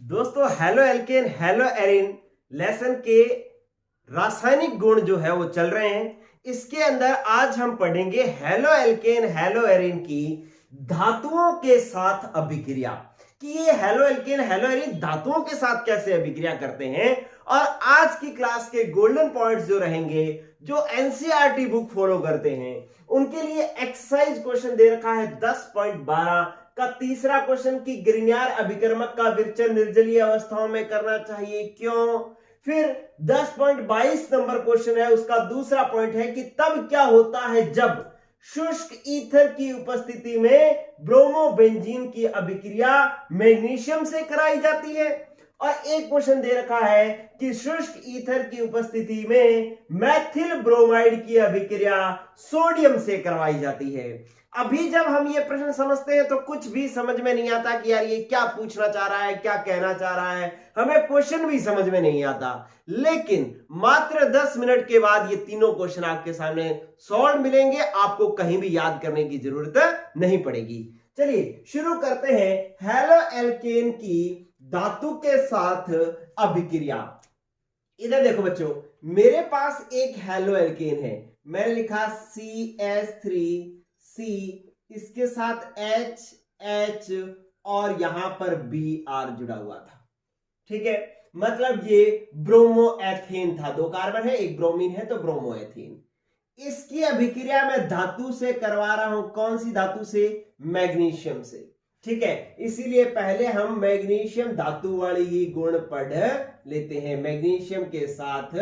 दोस्तों halo alkane hello Erin lesson के रासायनिक गुण जो है वो चल रहे हैं। इसके अंदर आज हम पढ़ेंगे हेलो एल्केन हेलो एरिन की धातुओं के साथ अभिक्रिया कि ये हेलो एल्केन हेलो एरिन धातुओं के साथ कैसे अभिक्रिया करते हैं। और आज की क्लास के गोल्डन पॉइंट्स जो रहेंगे, जो एनसीईआरटी बुक फॉलो करते हैं, उनके लिए एक्सरसाइज क्वेश्चन दे रखा है 10.12 का तीसरा क्वेश्चन की ग्रिग्नार अभिकर्मक का विरचन निर्जलीय अवस्थाओं में करना चाहिए क्यों। फिर 10.22 नंबर क्वेश्चन है, उसका दूसरा पॉइंट है कि तब क्या होता है जब शुष्क ईथर की उपस्थिति में ब्रोमोबेंजीन की अभिक्रिया मैग्नीशियम से कराई जाती है। और एक क्वेश्चन दे रखा है कि शुष्क ईथर की उपस्थिति में मैथिल ब्रोमाइड की अभिक्रिया सोडियम से करवाई जाती है। अभी जब हम ये प्रश्न समझते हैं तो कुछ भी समझ में नहीं आता कि यार ये क्या पूछना चाह रहा है, क्या कहना चाह रहा है, हमें क्वेश्चन भी समझ में नहीं आता। लेकिन मात्र 10 मिनट के बाद ये तीनों क्वेश्चन आपके सामने सॉल्व मिलेंगे, आपको कहीं भी याद करने की जरूरत नहीं पड़ेगी। चलिए शुरू करते हैं हेलो एल्केन की धातु के साथ अभिक्रिया। इधर देखो बच्चों, मेरे पास एक हेलो एल्केन है, मैंने लिखा CH3 C, इसके साथ H और यहां पर Br जुड़ा हुआ था। ठीक है, मतलब ये ब्रोमोएथेन था, 2 कार्बन है, एक ब्रोमीन है, तो ब्रोमोएथेन। इसकी अभिक्रिया मैं धातु से करवा रहा हूं। कौन सी धातु से? मैग्नीशियम से। ठीक है, इसीलिए पहले हम मैग्नीशियम धातु वाली ही गुण पढ़ लेते हैं। मैग्नीशियम के साथ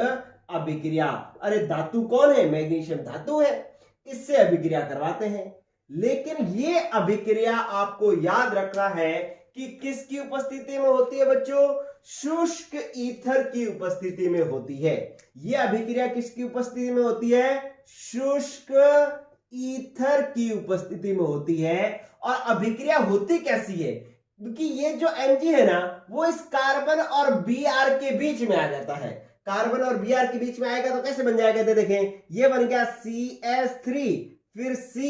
अभिक्रिया, अरे धातु कौन है? मैग्नीशियम धातु है, इससे अभिक्रिया करवाते हैं। लेकिन ये अभिक्रिया आपको याद रखना है कि किसकी उपस्थिति में होती है बच्चों? शुष्क ईथर की उपस्थिति में होती है। यह अभिक्रिया किसकी उपस्थिति में होती है? शुष्क ईथर की उपस्थिति में होती है। और अभिक्रिया होती कैसी है? क्योंकि ये जो Mg है ना, वो इस कार्बन और Br के बीच में आ जाता है। कार्बन और Br के बीच में आएगा तो कैसे बन जाएगा? देखें, ये बन गया CH3, फिर C,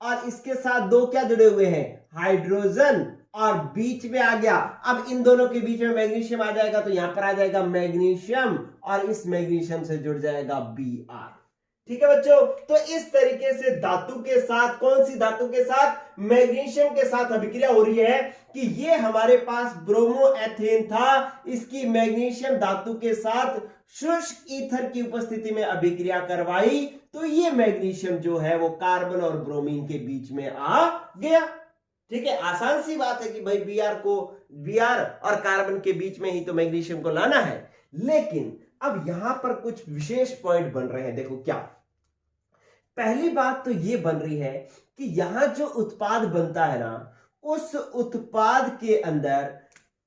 और इसके साथ 2 क्या जुड़े हुए हैं? हाइड्रोजन, और बीच में आ गया। अब इन दोनों के बीच में मैग्नीशियम आ जाएगा तो यहां पर आ जाएगा मैग्नीशियम, और इस मैग्नीशियम से जुड़ जाएगा Br। ठीक है बच्चों, तो इस तरीके से धातु के साथ, कौन सी धातु के साथ? मैग्नीशियम के साथ अभिक्रिया हो रही है कि ये हमारे पास ब्रोमोएथेन था, इसकी मैग्नीशियम धातु के साथ शुष्क ईथर की उपस्थिति में अभिक्रिया करवाई, तो ये मैग्नीशियम जो है वो कार्बन और ब्रोमीन के बीच में आ गया। ठीक है, आसान सी बात है कि भाई Br और कार्बन के बीच में ही तो मैग्नीशियम को लाना है। लेकिन अब यहां पर कुछ विशेष पॉइंट बन रहे हैं। देखो क्या, पहली बात तो यह बन रही है कि यहां जो उत्पाद बनता है ना, उस उत्पाद के अंदर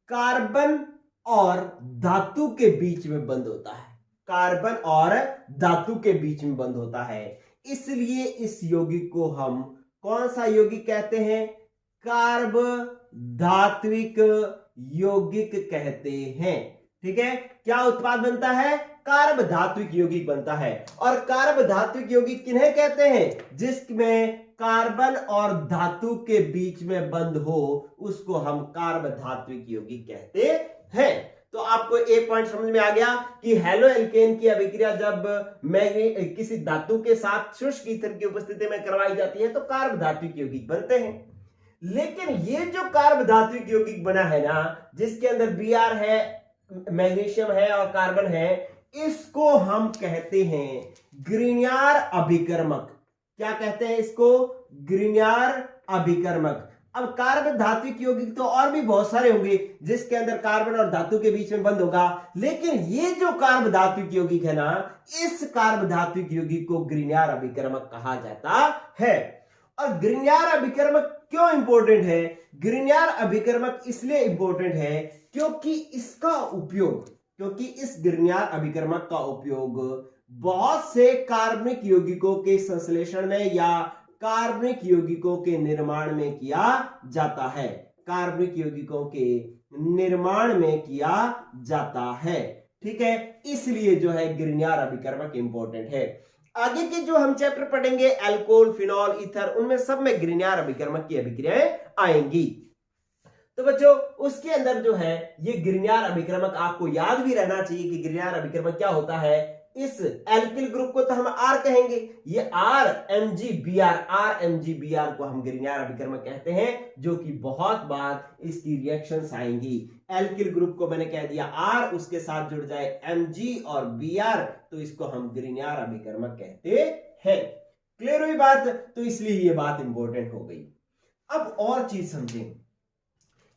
कार्बन और धातु के बीच में बंद होता है। कार्बन और धातु के बीच में बंद होता है, इसलिए इस यौगिक को हम कौन सा यौगिक कहते हैं? कार्ब धात्विक यौगिक कहते हैं। ठीक है, क्या उत्पाद बनता है? कार्ब धात्विक यौगिक बनता है। और कार्ब धात्विक यौगिक किन्हें कहते हैं? जिसमें कार्बन और धातु के बीच में बंद हो, उसको हम कार्ब धात्विक यौगिक कहते हैं। तो आपको एक पॉइंट समझ में आ गया कि हेलो एल्केन की अभिक्रिया जब किसी धातु के साथ शुष्क ईथर की उपस्थिति में करवाई जाती है तो कार्ब धात्विक यौगिक बनते हैं। लेकिन ये जो कार्ब धात्विक यौगिक बना है ना, जिसके अंदर Br है, मैग्नीशियम है और कार्बन है, इसको हम कहते हैं ग्रिग्नार अभिकर्मक। क्या कहते हैं इसको? ग्रिग्नार अभिकर्मक। अब कार्ब धात्विक यौगिक तो और भी बहुत सारे होंगे जिसके अंदर कार्बन और धातु के बीच में बंद होगा, लेकिन ये जो कार्ब धात्विक यौगिक है ना, इस कार्ब धात्विक यौगिक को ग्रिग्नार अभिकर्मक कहा जाता है। और ग्रिग्नार अभिकर्मक क्यों इंपॉर्टेंट है? ग्रिग्नार अभिकर्मक इसलिए इंपॉर्टेंट है क्योंकि इस ग्रिग्नार अभिकर्मक का उपयोग बहुत से कार्बनिक यौगिकों के संश्लेषण में या कार्बनिक यौगिकों के निर्माण में किया जाता है। कार्बनिक यौगिकों के निर्माण में किया जाता है। ठीक है, इसलिए जो है ग्रिग्नार अभिकर्मक इंपॉर्टेंट है। आगे के जो हम चैप्टर पढ़ेंगे, अल्कोहल, फिनॉल, ईथर, उनमें सब में ग्रिग्नार अभिकर्मक की अभिक्रियाएं आएंगी। तो बच्चों उसके अंदर जो है ये ग्रिग्नार्ड अभिक्रमक आपको याद भी रहना चाहिए कि ग्रिग्नार्ड अभिक्रमक क्या होता है। इस एल्किल ग्रुप को तो हम आर कहेंगे, ये R M G B R को हम ग्रिग्नार्ड अभिक्रमक कहते हैं, जो कि बहुत बार इसकी रिएक्शंस आएंगी। एल्किल ग्रुप को मैंने कह दिया आर, उसके साथ जुड़ जाए एम जी और बी आर, तो इसको हम ग्रिग्नार्ड अभिक्रमक कहते हैं। क्लियर हुई बात? तो इसलिए ये बात इंपॉर्टेंट हो गई। अब और चीज समझें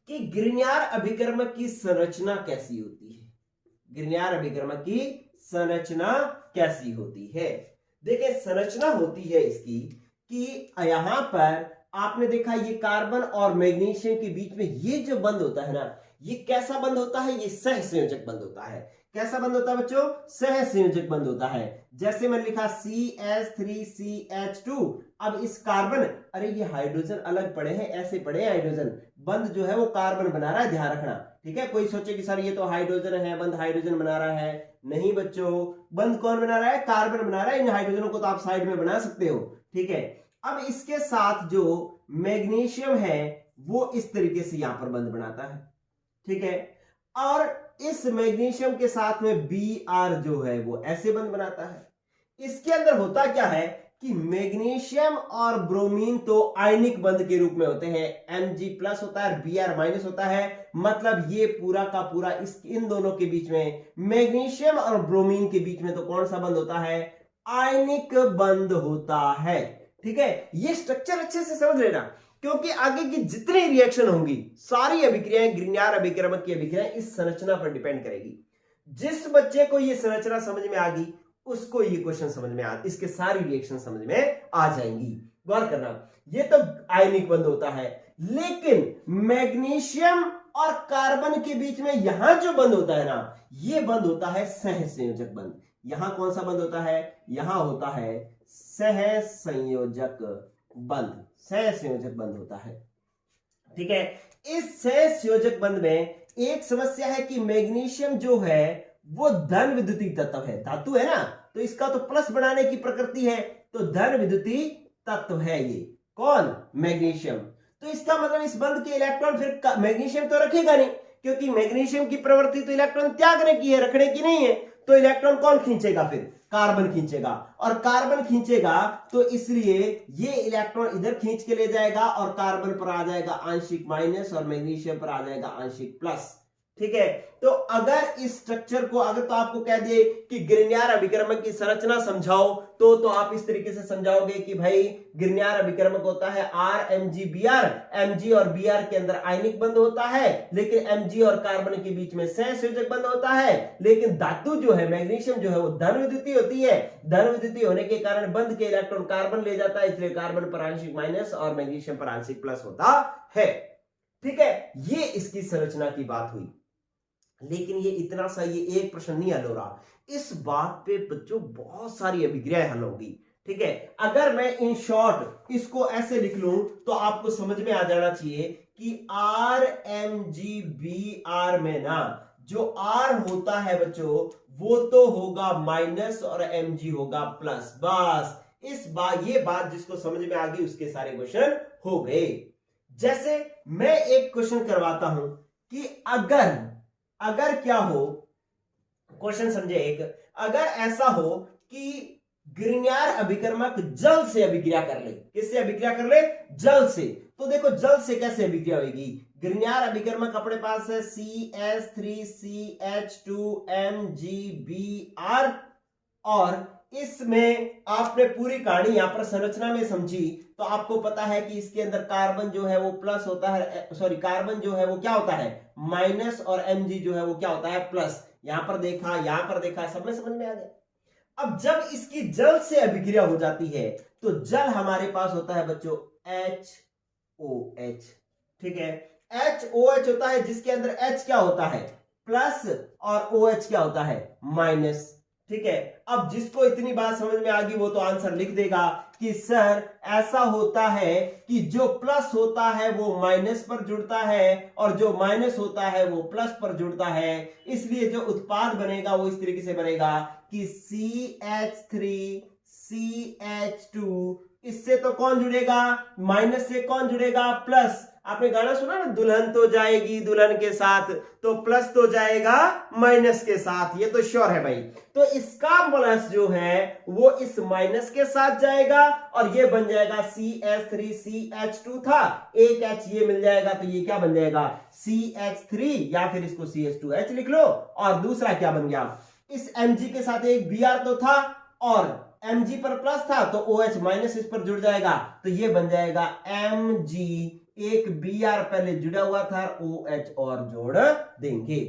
कि ग्रिग्नार्ड अभिक्रमक की संरचना कैसी होती है। ग्रिग्नार्ड अभिक्रमक की संरचना कैसी होती है? देखिए संरचना होती है इसकी कि यहां पर आपने देखा ये कार्बन और मैग्नीशियम के बीच में ये जो बंध होता है ना, ये कैसा बंध होता है? ये सहसंयोजक बंध होता है। कैसा बंध होता है बच्चों? सहसंयोजक बंध होता है। जैसे मैंने लिखा CH3CH2। अब इस कार्बन, अरे ये हाइड्रोजन अलग पड़े हैं, ऐसे पड़े हैं हाइड्रोजन, बंध जो है वो कार्बन बना रहा है, ध्यान रखना, ठीक है। कोई सोचे कि सर ये तो हाइड्रोजन है, बंध हाइड्रोजन बना रहा है, नहीं बच्चों, बंध कौन बना रहा है? कार्बन बना रहा है। इन हाइड्रोजनों को तो आप साइड में बना सकते हो, ठीक है। अब इसके साथ जो मैग्नीशियम है वो इस तरीके से यहां पर बंध बनाता है, ठीक है। और इस मैग्नीशियम के साथ में Br जो है वो ऐसे बंध बनाता है। इसके अंदर होता क्या है कि मैग्नीशियम और ब्रोमीन तो आयनिक बंध के रूप में होते हैं, Mg+ होता है, Br- होता है। मतलब ये पूरा का पूरा इन दोनों के बीच में, मैग्नीशियम और ब्रोमीन के बीच में तो कौन सा बंध होता है? आयनिक बंध होता है, ठीक है। ये स्ट्रक्चर अच्छे से समझ लेना, क्योंकि आगे की जितनी रिएक्शन होंगी सारी अभिक्रियाएं, ग्रिग्नार्ड अभिक्रमक की अभिक्रियाएं इस संरचना पर डिपेंड करेगी। जिस बच्चे को ये संरचना समझ में आ गई उसको ये क्वेश्चन समझ में आ, इसके सारी रिएक्शन समझ में आ जाएंगी। गौर करना, ये तो आयनिक बंध होता है, लेकिन मैग्नीशियम और कार्बन के बीच में यहां जो बंध होता है ना, ये बंध होता है सहसंयोजक बंध। यहां कौन सा बंध होता है? यहां होता है सहसंयोजक बंध, सहसंयोजक बंध होता है, ठीक है। इस सहसंयोजक बंध में एक समस्या है कि मैग्नीशियम जो है वो धन विद्युतीय तत्व है, धातु है ना, तो इसका तो प्लस बनाने की प्रकृति है, तो धन विद्युतीय तत्व है ये कौन? मैग्नीशियम। तो इसका मतलब इस बंध के इलेक्ट्रॉन फिर मैग्नीशियम तो रखेगा नहीं, क्योंकि मैग्नीशियम की प्रवृत्ति तो इलेक्ट्रॉन त्यागने की है, रखने की नहीं है। तो इलेक्ट्रॉन कौन खींचेगा? फिर कार्बन खींचेगा, और कार्बन खींचेगा तो इसलिए ये इलेक्ट्रॉन इधर खींच के ले जाएगा और कार्बन पर आ जाएगा आंशिक माइनस और मैग्नीशियम पर आ जाएगा आंशिक प्लस, ठीक है। तो अगर इस स्ट्रक्चर को, अगर तो आपको कह दे कि ग्रिग्नार्ड अभिक्रमक की संरचना समझाओ, तो आप इस तरीके से समझाओगे कि भाई ग्रिग्नार्ड अभिक्रमक होता है RMgBr, Mg और Br के अंदर आयनिक बंध होता है, लेकिन Mg और कार्बन के बीच में सहसंयोजक बंध होता है। लेकिन धातु जो है मैग्नीशियम जो है वो धन विद्युतीय होती है, धन विद्युतीय होने के कारण बंध के इलेक्ट्रॉन कार्बन ले जाता है, इसलिए कार्बन पर आंशिक माइनस और मैग्नीशियम पर आंशिक प्लस होता है, ठीक है। ये इसकी संरचना की बात हुई। लेकिन ये इतना सा ये एक प्रश्न नहीं हल हो रहा, इस बात पे बच्चों बहुत सारी अभिक्रियाएं हल होगी, ठीक है। अगर मैं इन शॉर्ट इसको ऐसे लिख लूं तो आपको समझ में आ जाना चाहिए कि RMgBr में ना जो R होता है बच्चों वो तो होगा माइनस और Mg होगा प्लस। बस ये बात जिसको समझ में आ गई उसके सारे क्वेश्चन हो गए। जैसे मैं एक क्वेश्चन करवाता हूं कि अगर क्या हो, क्वेश्चन समझे एक, अगर ऐसा हो कि ग्रिग्नार्ड अभिक्रमक जल से अभिक्रिया कर ले, किससे अभिक्रिया कर ले? जल से। तो देखो जल से कैसे अभिक्रिया होगी। ग्रिग्नार्ड अभिक्रमक अपने पास है CH3CH2MgBr, और इसमें आपने पूरी कहानी यहां पर संरचना में समझी तो आपको पता है कि इसके अंदर कार्बन जो है वो प्लस होता है, सॉरी कार्बन जो है वो क्या होता है? माइनस, और Mg जो है वो क्या होता है? प्लस। यहां पर देखा, सब में समझ में आ गया। अब जब इसकी जल से अभिक्रिया हो जाती है तो जल हमारे पास होता है बच्चों HOH, ठीक है। HOH होता है जिसके अंदर H क्या होता है? प्लस, और OH क्या होता है? माइनस, ठीक है। अब जिसको इतनी बात समझ में आ गई वो तो आंसर लिख देगा कि सर ऐसा होता है कि जो प्लस होता है वो माइनस पर जुड़ता है और जो माइनस होता है वो प्लस पर जुड़ता है, इसलिए जो उत्पाद बनेगा वो इस तरीके से बनेगा कि CH3CH2, इससे तो कौन जुड़ेगा? माइनस से कौन जुड़ेगा? प्लस। आपने गाना सुना ना, दुल्हन तो जाएगी दुल्हन के साथ, तो प्लस तो जाएगा माइनस के साथ, ये तो श्योर है भाई। तो इसका प्लस जो है वो इस माइनस के साथ जाएगा और ये बन जाएगा CH3CH2 था, एक H ये मिल जाएगा तो ये क्या बन जाएगा CH3, या फिर इसको CH2H लिख लो। और दूसरा क्या बन गया, इस Mg के साथ एक Br तो था और Mg पर प्लस था तो OH माइनस इस पर जुड़ जाएगा, तो ये बन जाएगा Mg, एक Br पहले जुड़ा हुआ था, OH और जोड़ देंगे।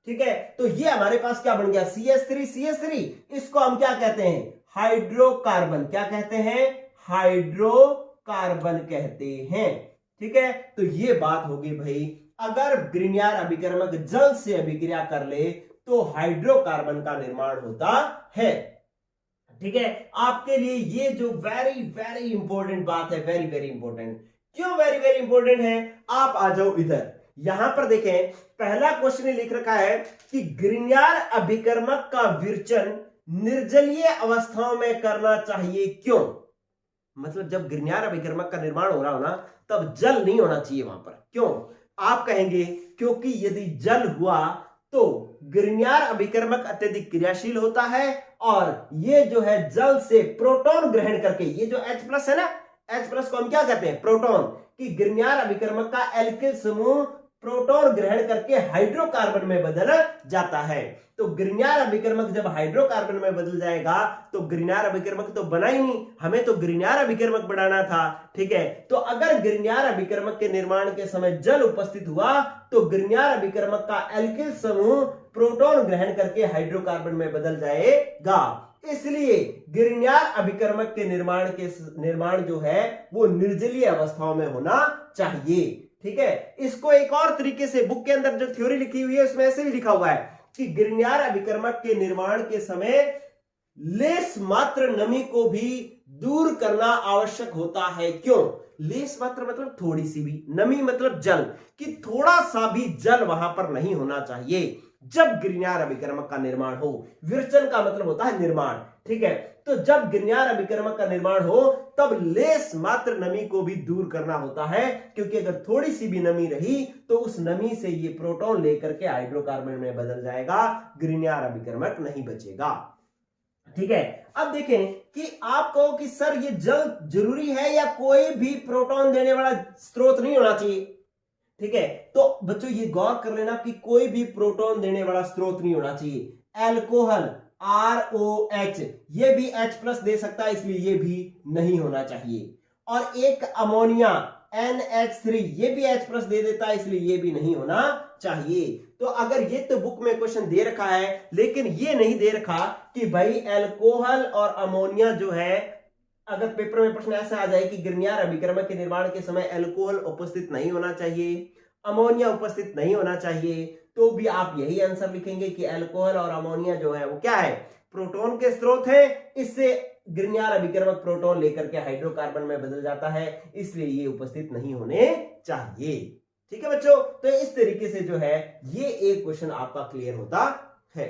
ठीक है, तो ये हमारे पास क्या बन गया CH3, इसको हम क्या कहते हैं हाइड्रोकार्बन, क्या कहते हैं हाइड्रोकार्बन कहते हैं। ठीक है, तो ये बात होगी भाई, अगर ग्रिग्नार्ड अभिकर्मक जल से अभिक्रिया कर ले तो हाइड्रोकार्बन का निर्माण होता है। ठीक है, आपके लिए ये जो वेरी वेरी इंपॉर्टेंट बात है, वेरी वेरी इंपॉर्टेंट, क्यों वेरी वेरी इंपॉर्टेंट है, आप आ जाओ इधर। यहां पर देखें, पहला क्वेश्चन लिख रखा है कि ग्रिग्नार्ड अभिकर्मक का विरचन निर्जलीय अवस्थाओं में करना चाहिए, क्यों? मतलब जब ग्रिग्नार्ड अभिकर्मक का निर्माण हो रहा हो ना, तब जल नहीं होना चाहिए वहां पर, क्यों? आप कहेंगे क्योंकि यदि जल हुआ तो ग्रिग्नार्ड अभिकर्मक अत्यधिक क्रियाशील होता है और ये जो है जल से प्रोटॉन ग्रहण करके, ये जो H+ है ना, H+ को हम क्या कहते हैं प्रोटॉन, कि ग्रिग्नार्ड अभिकर्मक का एल्किल समूह प्रोटॉन ग्रहण करके हाइड्रोकार्बन में बदल जाता है। तो ग्रिग्नार्ड अभिकर्मक जब हाइड्रोकार्बन में बदल जाएगा तो ग्रिग्नार्ड अभिकर्मक तो बना ही नहीं, हमें तो ग्रिग्नार्ड अभिकर्मक बनाना था। ठीक है, तो अगर ग्रिग्नार्ड अभिकर्मक के निर्माण के समय जल उपस्थित हुआ तो ग्रिग्नार्ड अभिकर्मक का एल्किल समूह प्रोटॉन ग्रहण करके हाइड्रोकार्बन में बदल जाएगा। इसलिए ग्रिग्नार्ड अभिकर्मक के निर्माण जो है वो निर्जलीय अवस्थाओं में होना चाहिए। ठीक है, इसको एक और तरीके से बुक के अंदर जो थ्योरी लिखी हुई है उसमें ऐसे भी लिखा हुआ है कि ग्रिग्नार्ड अभिकर्मक के निर्माण के समय लेस मात्र नमी को भी दूर करना आवश्यक होता है, क्यों? लेस मात्र मतलब थोड़ी सी भी, नमी मतलब जल, कि थोड़ा सा भी जल वहां पर नहीं होना चाहिए जब ग्रिग्नार्ड अभिकर्मक का निर्माण हो। विरचन का मतलब होता है निर्माण। ठीक है, तो जब ग्रिग्नार्ड अभिकर्मक का निर्माण हो तब लेस मात्र नमी को भी दूर करना होता है, क्योंकि अगर थोड़ी सी भी नमी रही तो उस नमी से ये प्रोटॉन लेकर के हाइड्रोकार्बन में बदल जाएगा, ग्रिग्नार्ड अभिकर्मक नहीं बचेगा। ठीक है, अब देखें कि आप कहो कि सर ये जल जरूरी है या कोई भी प्रोटॉन देने वाला स्रोत नहीं होना चाहिए। ठीक है, तो बच्चों ये गौर कर लेना कि कोई भी प्रोटॉन देने वाला स्रोत नहीं होना चाहिए। एल्कोहल ROH ये भी H+ दे सकता है, इसलिए ये भी नहीं होना चाहिए। और एक अमोनिया NH3 ये भी H+ दे देता है, इसलिए ये भी नहीं होना चाहिए। तो अगर ये तो बुक में क्वेश्चन दे रखा है, लेकिन ये नहीं दे रखा कि भाई एल्कोहल और अमोनिया जो है, अगर पेपर में प्रश्न ऐसा आ जाए कि ग्रिग्नार्ड अभिकर्मक के निर्माण के समय एल्कोहल उपस्थित नहीं होना चाहिए, अमोनिया उपस्थित नहीं होना चाहिए, तो भी आप यही आंसर लिखेंगे कि एल्कोहल और अमोनिया जो है वो क्या है, प्रोटॉन के स्रोत है, इससे ग्रिग्नार्ड अभिकर्मक प्रोटॉन लेकर के हाइड्रोकार्बन में बदल जाता है, इसलिए ये उपस्थित नहीं होने चाहिए। ठीक है बच्चों, तो इस तरीके से जो है ये एक क्वेश्चन आपका क्लियर होता है।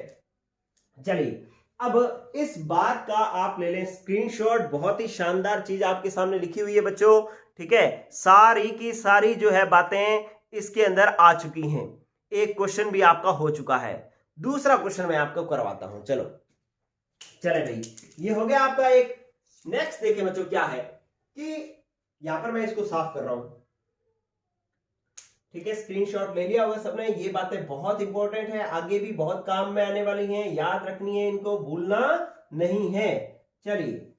चलिए, अब इस बात का आप ले लें स्क्रीनशॉट, बहुत ही शानदार चीज आपके सामने लिखी हुई है बच्चों। ठीक है, सारी की सारी जो है बातें इसके अंदर आ चुकी हैं। एक क्वेश्चन भी आपका हो चुका है, दूसरा क्वेश्चन मैं आपको करवाता हूं। चलो चले भाई, ये हो गया आपका एक। नेक्स्ट देखिए बच्चों क्या है कि यहां पर मैं इसको साफ कर रहा हूं। ठीक है, स्क्रीनशॉट ले लिया होगा सबने। ये बातें बहुत इंपॉर्टेंट है, आगे भी बहुत काम में आने वाली हैं, याद रखनी है, इनको भूलना नहीं है। चलिए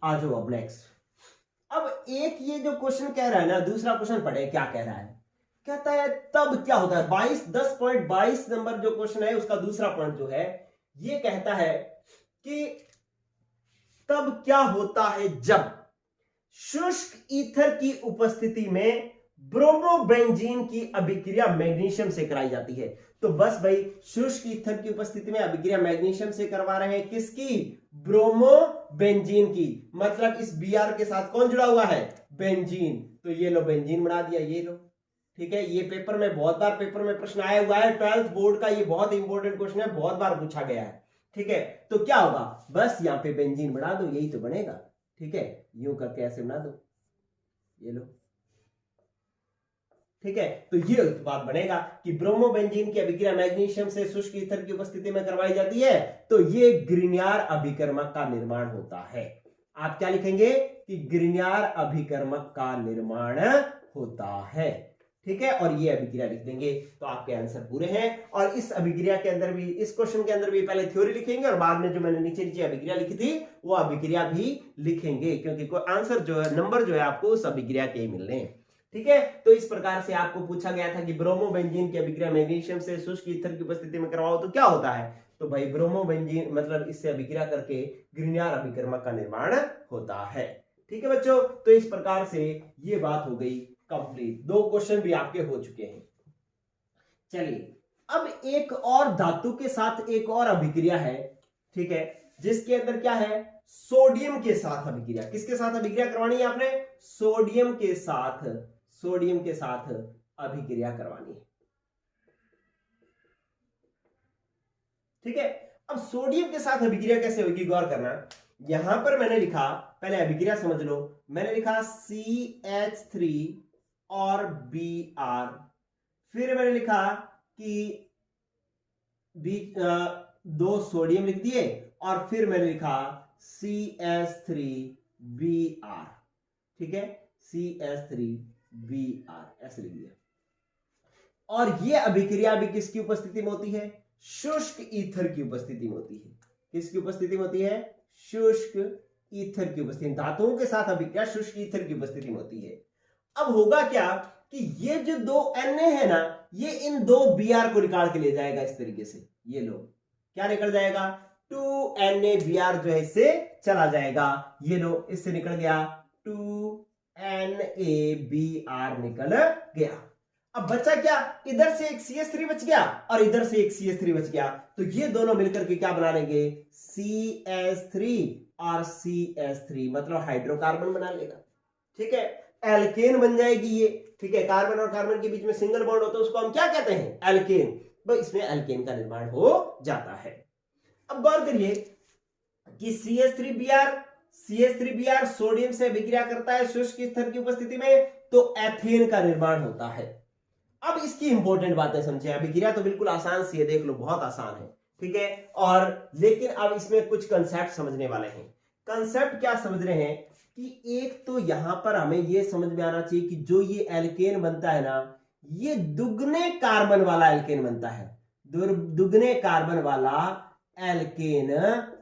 आ जाओ अब नेक्स्ट। अब एक ये जो क्वेश्चन कह रहा है ना, दूसरा क्वेश्चन पढ़े क्या कह रहा है। कहता है तब क्या होता है, 10.22 नंबर जो क्वेश्चन है उसका दूसरा पॉइंट जो है ये कहता है कि तब क्या होता है जब शुष्क ईथर की उपस्थिति में ब्रोमोबेंजीन की अभिक्रिया मैग्नीशियम से कराई जाती है। तो बस भाई, शुष्क ईथर की उपस्थिति में अभिक्रिया मैग्नीशियम से करवा रहे हैं, किसकी, ब्रोमोबेंजीन की। मतलब इस Br के साथ कौन जुड़ा हुआ है, बेंजीन, तो ये लो बेंजीन बना दिया, ये लो। ठीक है, ये पेपर में बहुत बार पेपर में प्रश्न आया हुआ है, 12th बोर्ड का ये बहुत इंपॉर्टेंट क्वेश्चन है, बहुत बार पूछा गया है। ठीक है, तो क्या होगा, बस यहां पे बेंजीन बना दो, यही तो बनेगा। ठीक है, यूं करके ऐसे बना दो, ये लो। ठीक है, तो ये उत्पाद बनेगा कि ब्रोमोबेंजीन की अभिक्रिया मैग्नीशियम से शुष्क ईथर की उपस्थिति में करवाई जाती है, तो ये ग्रिग्नार्ड अभिकर्मक का निर्माण होता है। आप क्या लिखेंगे कि ग्रिग्नार्ड अभिकर्मक का निर्माण होता है, ठीक है, और ये अभिक्रिया लिख देंगे तो आपके आंसर पूरे हैं। और इस अभिक्रिया के अंदर भी, इस क्वेश्चन के अंदर भी पहले थ्योरी लिखेंगे और बाद में जो मैंने नीचे नीचे अभिक्रिया लिखी थी वो अभिक्रिया भी लिखेंगे, क्योंकि कोई आंसर जो है, नंबर जो है आपको उस अभिक्रिया के ही मिलने हैं, ठीक है। तो इस प्रकार से आपको पूछा गया था कि ब्रोमोबेंजीन की अभिक्रिया मैग्नीशियम से शुष्क ईथर की उपस्थिति में करवाओ तो क्या होता है, तो भाई ब्रोमोबेंजीन मतलब इससे अभिक्रिया करके ग्रिग्नार्ड अभिकर्मक का निर्माण होता है, ठीक है बच्चों। तो इस प्रकार से ये बात हो गई कंप्लीट, 2 क्वेश्चन भी आपके हो चुके हैं। चलिए अब एक और धातु के साथ एक और अभिक्रिया है, ठीक है, जिसके अंदर क्या है, सोडियम के साथ अभिक्रिया। किसके साथ अभिक्रिया करवानी है आपने, सोडियम के साथ अभिक्रिया करवानी है, ठीक है। अब सोडियम के साथ अभिक्रिया कैसे होगी, गौर करना। यहां पर मैंने लिखा, पहले अभिक्रिया समझ लो, मैंने लिखा CH3 और Br, फिर मैंने लिखा कि 2 सोडियम लिख दिए और फिर मैंने लिखा CH3Br, ठीक है, CH3Br ऐसे लिख दिया। और यह अभिक्रिया भी किसकी उपस्थिति में होती है, शुष्क ईथर की उपस्थिति में होती है। किसकी उपस्थिति में होती है, शुष्क ईथर की उपस्थिति, धातुओं के साथ अभिक्रिया शुष्क ईथर की उपस्थिति में होती है। अब होगा क्या कि ये जो 2 Na है ना, ये इन 2 Br को निकाल के ले जाएगा इस तरीके से, ये लो क्या निकल जाएगा, 2NaBr जो है इससे चला जाएगा, ये लो इससे निकल गया 2NaBr निकल गया। अब बचा क्या, इधर से एक CH3 बच गया और इधर से एक CH3 बच गया, तो ये दोनों मिलकर के क्या बना लेंगे, CH3 और CH3 मतलब हाइड्रोकार्बन बना लेगा, ठीक है, एल्केन बन जाएगी ये, ठीक है। कार्बन और कार्बन के बीच में सिंगल बॉन्ड होता है, उसको हम क्या कहते हैं, एल्केन, तो इसमें एल्केन का निर्माण हो जाता है। अब गौर करिए कि CH3Br सोडियम से अभिक्रिया करता है शुष्क ईथर की उपस्थिति में, तो एथेन का निर्माण होता है। अब इसकी इंपॉर्टेंट बातें समझे, अभिक्रिया तो बिल्कुल आसान सी है, देख लो बहुत आसान है, ठीक है, और लेकिन अब इसमें कुछ कंसेप्ट समझने वाले हैं। कंसेप्ट क्या समझ रहे हैं कि एक तो यहां पर हमें यह समझ में आना चाहिए कि जो ये एल्केन बनता है ना, ये दुगने कार्बन वाला एल्केन बनता है, दुगने कार्बन वाला एल्केन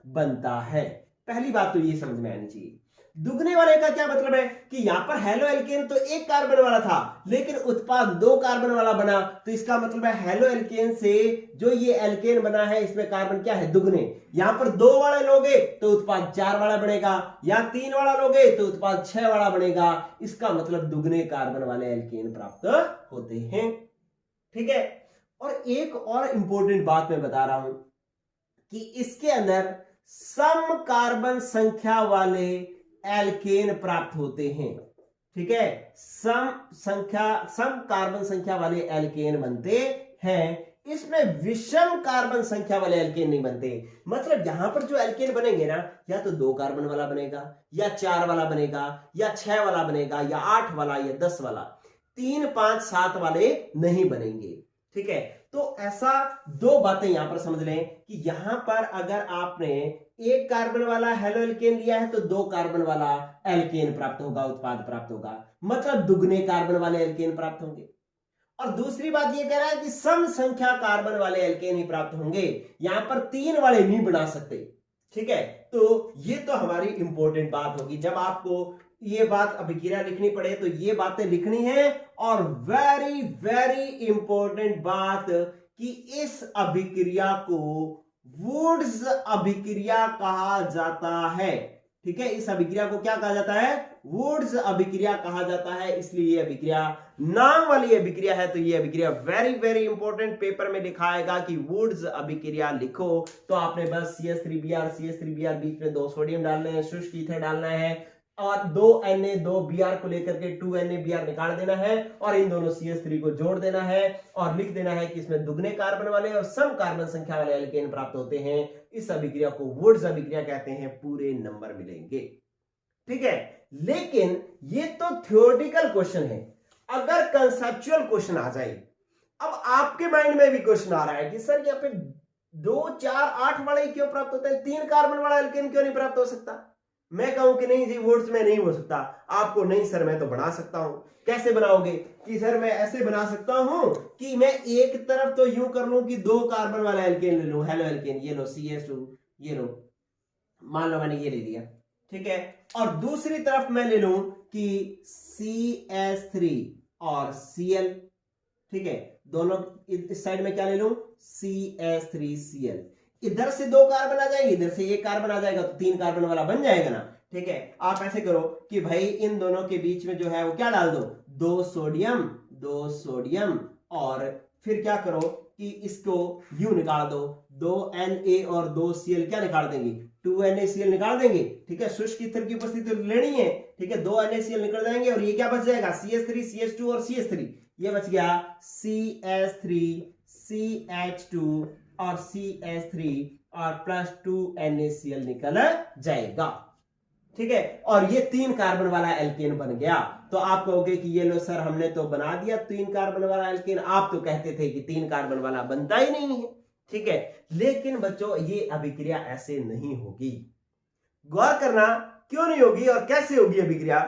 बनता है। पहली बात तो ये समझ में आनी चाहिए। दुगने वाले का क्या मतलब है कि यहां पर हेलो एल्केन तो 1 कार्बन वाला था, लेकिन उत्पाद 2 कार्बन वाला बना, तो इसका मतलब है हेलो एल्केन से जो ये एल्केन बना है इसमें कार्बन क्या है, दुगने। यहां पर 2 वाले लोगे तो उत्पाद 4 वाला बनेगा, या 3 वाला लोगे तो उत्पाद 6 वाला बनेगा, इसका मतलब दुगने कार्बन वाले एल्केन प्राप्त होते हैं, ठीक है। और एक और इंपॉर्टेंट बात मैं बता रहा हूं कि इसके अंदर सम कार्बन संख्या वाले एल्केन प्राप्त होते हैं, ठीक है, सम कार्बन संख्या वाले एल्केन बनते हैं। इसमें विषम कार्बन संख्या वाले एल्केन नहीं बनते। मतलब यहां पर जो एल्केन बनेंगे ना, या तो 2 कार्बन वाला बनेगा, या 4 वाला बनेगा, या 6 वाला बनेगा, या 8 वाला, या 10 वाला, 3, 5, 7 वाले नहीं बनेंगे, ठीक है। तो ऐसा 2 बातें यहां पर समझ लें कि यहां पर अगर आपने 1 कार्बन वाला हेलो एल्केन लिया है तो 2 कार्बन वाला एल्केन प्राप्त होगा, उत्पाद प्राप्त होगा, मतलब दुगने कार्बन वाले एल्केन प्राप्त होंगे। और दूसरी बात ये कह रहा है कि सम संख्या कार्बन वाले एल्केन ही प्राप्त होंगे, यहां पर 3 वाले नहीं बना सकते, ठीक है। तो ये तो हमारी इंपॉर्टेंट बात होगी, जब आपको ये बात अभिक्रिया लिखनी पड़े तो ये बातें लिखनी है। और वेरी वेरी इंपॉर्टेंट बात कि इस अभिक्रिया को वुड्स अभिक्रिया कहा जाता है, ठीक है। इस अभिक्रिया को क्या कहा जाता है, वुड्स अभिक्रिया कहा जाता है, इसलिए ये अभिक्रिया नाम वाली अभिक्रिया है। तो ये अभिक्रिया वेरी वेरी इंपॉर्टेंट, पेपर में लिखा आएगा कि वुड्स अभिक्रिया लिखो, तो आपने बस CH3Br बीच में 2 सोडियम डालने हैं, शुष्क ईथर डालना है, और 2 Na 2 Br को लेकर के 2 NaBr निकाल देना है, और इन दोनों CH3 को जोड़ देना है, और लिख देना है कि इसमें दुगने कार्बन वाले और सम कार्बन संख्या वाले एल्केन प्राप्त होते हैं। इस अभिक्रिया को वुड्स अभिक्रिया कहते हैं, पूरे नंबर मिलेंगे, ठीक है। लेकिन ये तो थ्योरेटिकल क्वेश्चन है। अगर कंसेप्चुअल क्वेश्चन आ जाए, अब आपके माइंड में भी क्वेश्चन आ रहा है कि सर यहाँ पे 2 4 8 वाला ही क्यों प्राप्त होता है, 3 कार्बन वाला एल्केन क्यों नहीं प्राप्त हो सकता? मैं कहूं कि नहीं जी वुड्स में नहीं हो सकता, आपको नहीं सर मैं तो बना सकता हूं। कैसे बनाओगे? कि सर मैं ऐसे बना सकता हूं कि मैं एक तरफ तो यूं कर लूं कि 2 कार्बन वाला एल्केन ले लूं, हेलो एल्केन, ये लो CH2, ये लो, मान लो मैंने ये ले लिया, ठीक है, और दूसरी तरफ मैं ले लूं कि CH3 और Cl, ठीक है, दोनों इस साइड में क्या ले लूं, CH3Cl, इधर से 2 कार्बन आ जाएंगे, इधर से 1 कार्बन आ जाएगा, तो 3 कार्बन वाला बन जाएगा ना। ठीक है, आप ऐसे करो कि भाई इन दोनों के बीच में जो है वो क्या डाल दो, 2 सोडियम, और फिर क्या करो कि इसको U निकाल दो, 2 Na और 2 Cl क्या निकाल देंगे, 2 NaCl निकाल देंगे। ठीक है, शुष्क ईथर की उपस्थिति लेनी है, ठीक है, 2 NaCl निकल जाएंगे और ये क्या बच जाएगा, CH3 CH2 और CH3, ये बच गया CH3 CH2 और CH3 और प्लस 2 NaCl निकल जाएगा। ठीक है, और ये 3 कार्बन वाला एल्केन बन गया। तो आप कहोगे कि ये लो सर हमने तो बना दिया 3 कार्बन वाला एल्केन, आप तो कहते थे कि 3 कार्बन वाला बनता ही नहीं है। ठीक है, लेकिन बच्चों ये अभिक्रिया ऐसे नहीं होगी। गौर करना, क्यों नहीं होगी और कैसे होगी अभिक्रिया,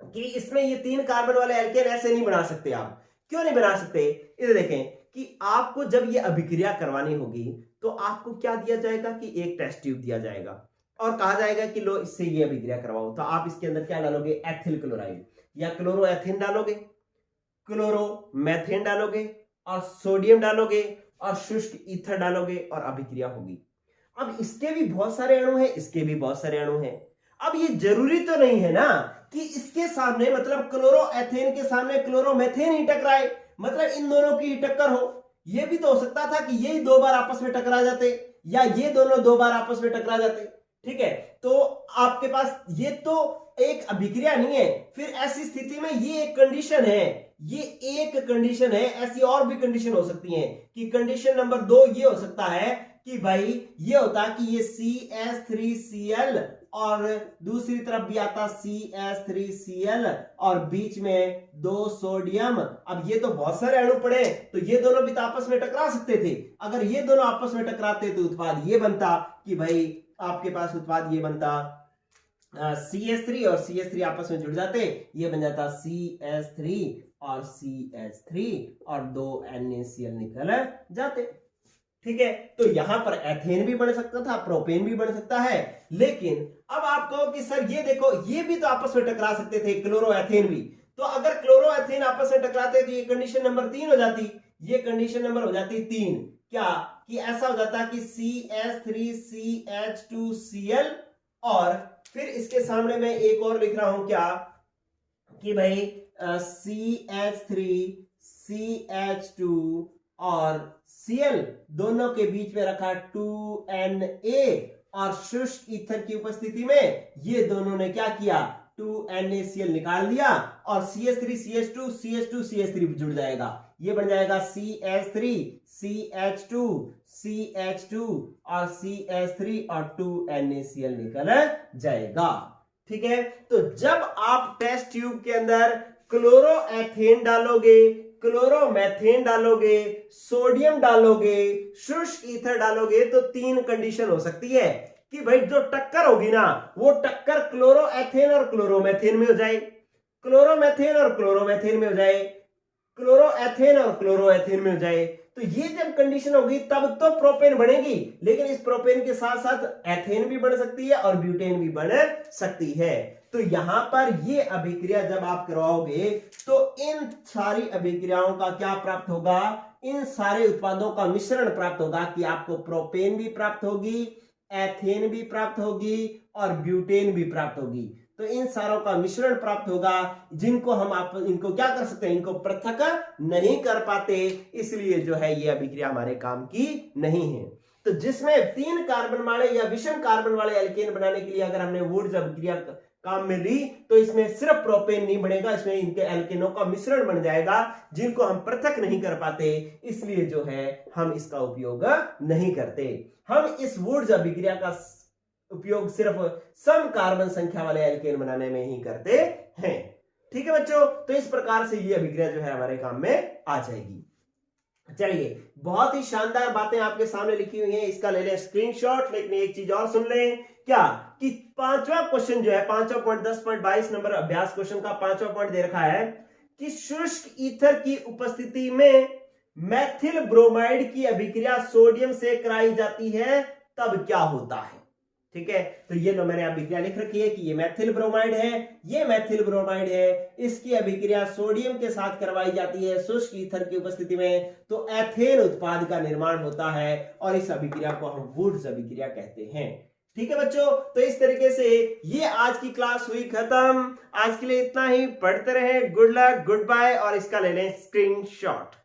कि इसमें ये 3 कार्बन वाले एल्केन ऐसे नहीं बना सकते। आप क्यों नहीं बना सकते, इधर देखें कि आपको जब ये अभिक्रिया करवानी होगी तो आपको क्या दिया जाएगा कि एक टेस्ट ट्यूब दिया जाएगा और कहा जाएगा कि लो इससे ये अभिक्रिया करवाओ। तो आप इसके अंदर क्या डालोगे, एथिल क्लोराइड या क्लोरोएथेन डालोगे, क्लोरोमेथेन डालोगे और सोडियम डालोगे और शुष्क ईथर डालोगे और अभिक्रिया होगी। अब इसके भी बहुत सारे अणु हैं, इसके भी बहुत सारे अणु हैं। अब ये जरूरी तो नहीं है ना कि इसके सामने मतलब क्लोरोएथेन के सामने क्लोरोमेथेन ही टकराए, मतलब इन दोनों की टक्कर हो। ये भी तो हो सकता था कि ये 2 बार आपस में टकरा जाते या ये दोनों 2 बार आपस में टकरा जाते। ठीक है, तो आपके पास ये तो एक अभिक्रिया नहीं है। फिर ऐसी स्थिति में ये एक कंडीशन है, ये एक कंडीशन है, ऐसी और भी कंडीशन हो सकती है कि कंडीशन नंबर 2 ये हो सकता है कि भाई ये होता कि ये CH3Cl और दूसरी तरफ भी आता CH3Cl और बीच में 2 सोडियम। अब ये तो बहुत सारे अणु पड़े, तो ये दोनों भी तो आपस में टकरा सकते थे। अगर ये दोनों आपस में टकराते तो उत्पाद ये बनता कि भाई आपके पास उत्पाद ये बनता CH3 और CH3 आपस में जुड़ जाते, ये बन जाता CH3 और CH3 और 2 NaCl निकल जाते। ठीक है, तो यहां पर एथेन भी बन सकता था, प्रोपेन भी बन सकता है। लेकिन अब आप कहो कि सर ये देखो ये भी तो आपस में टकरा सकते थे, क्लोरोएथेन भी। तो अगर क्लोरोएथेन आपस में टकराते तो ये कंडीशन नंबर 3 हो जाती, ये कंडीशन नंबर हो जाती 3। क्या कि ऐसा हो जाता कि CH3CH2Cl और फिर इसके सामने मैं एक और लिख रहा हूं क्या कि भाई CH3CH2 और Cl दोनों के बीच में रखा 2 Na और शुष्क ईथर की उपस्थिति में ये दोनों ने क्या किया, 2 NaCl निकाल दिया और CH3 CH2 CH2 CH3 जुड़ जाएगा, ये बन जाएगा CH3 CH2 CH2 और CH3 और 2 NaCl निकल जाएगा। ठीक है, तो जब आप टेस्ट ट्यूब के अंदर क्लोरोएथेन डालोगे, क्लोरोमेथेन डालोगे, सोडियम डालोगे, शुष्क ईथर डालोगे, तो 3 कंडीशन हो सकती है कि भाई जो टक्कर होगी ना वो टक्कर क्लोरोएथेन और क्लोरोमेथेन में हो जाए, क्लोरोमेथेन और क्लोरोमेथेन में हो जाए, क्लोरोएथेन और क्लोरोएथेन में हो जाए। तो ये जब कंडीशन होगी तब तो प्रोपेन बनेगी, लेकिन इस प्रोपेन के साथ साथ एथेन भी बन सकती है और ब्यूटेन भी बन सकती है। तो यहां पर ये अभिक्रिया जब आप करवाओगे तो इन सारी अभिक्रियाओं का क्या प्राप्त होगा, इन सारे उत्पादों का मिश्रण प्राप्त होगा कि आपको प्रोपेन भी प्राप्त होगी, एथेन भी प्राप्त होगी और ब्यूटेन भी प्राप्त होगी। तो इन सारों का मिश्रण प्राप्त होगा, जिनको हम आप इनको क्या कर सकते हैं, इनको पृथक नहीं कर पाते, इसलिए जो है ये अभिक्रिया हमारे काम की नहीं है। तो जिसमें 3 कार्बन वाले या विषम कार्बन वाले एल्केन बनाने के लिए अगर हमने वुड्स अभिक्रिया काम में ली तो इसमें सिर्फ प्रोपेन नहीं बनेगा, इसमें इनके एल्केनों का मिश्रण बन जाएगा जिनको हम पृथक नहीं कर पाते, इसलिए जो है हम इसका उपयोग नहीं करते। हम इस वुड्स अभिक्रिया का उपयोग सिर्फ सम कार्बन संख्या वाले एल्केन बनाने में ही करते हैं। ठीक है बच्चों, तो इस प्रकार से ये अभिक्रिया जो है हमारे काम में आ जाएगी। चलिए, बहुत ही शानदार बातें आपके सामने लिखी हुई हैं, इसका ले लें स्क्रीनशॉट। लेकिन एक चीज और सुन लें, क्या कि पांचवा क्वेश्चन जो है, पांचवा पॉइंट 10.22 नंबर अभ्यास क्वेश्चन का पांचवा पॉइंट दे रखा है कि शुष्क ईथर की उपस्थिति में मैथिल ब्रोमाइड की अभिक्रिया सोडियम से कराई जाती है, तब क्या होता है। ठीक है, तो ये लो मैंने अभिक्रिया लिख रखी है कि ये मैथिल ब्रोमाइड है, ये मैथिल ब्रोमाइड है, इसकी अभिक्रिया सोडियम के साथ करवाई जाती है शुष्क ईथर की उपस्थिति में, तो एथेन उत्पाद का निर्माण होता है और इस अभिक्रिया को हम वुड्स अभिक्रिया कहते हैं। ठीक है बच्चों, तो इस तरीके से ये आज की क्लास हुई खत्म। आज के लिए इतना ही, पढ़ते रहे, गुड लक, गुड बाय, और इसका ले लें स्क्रीनशॉट।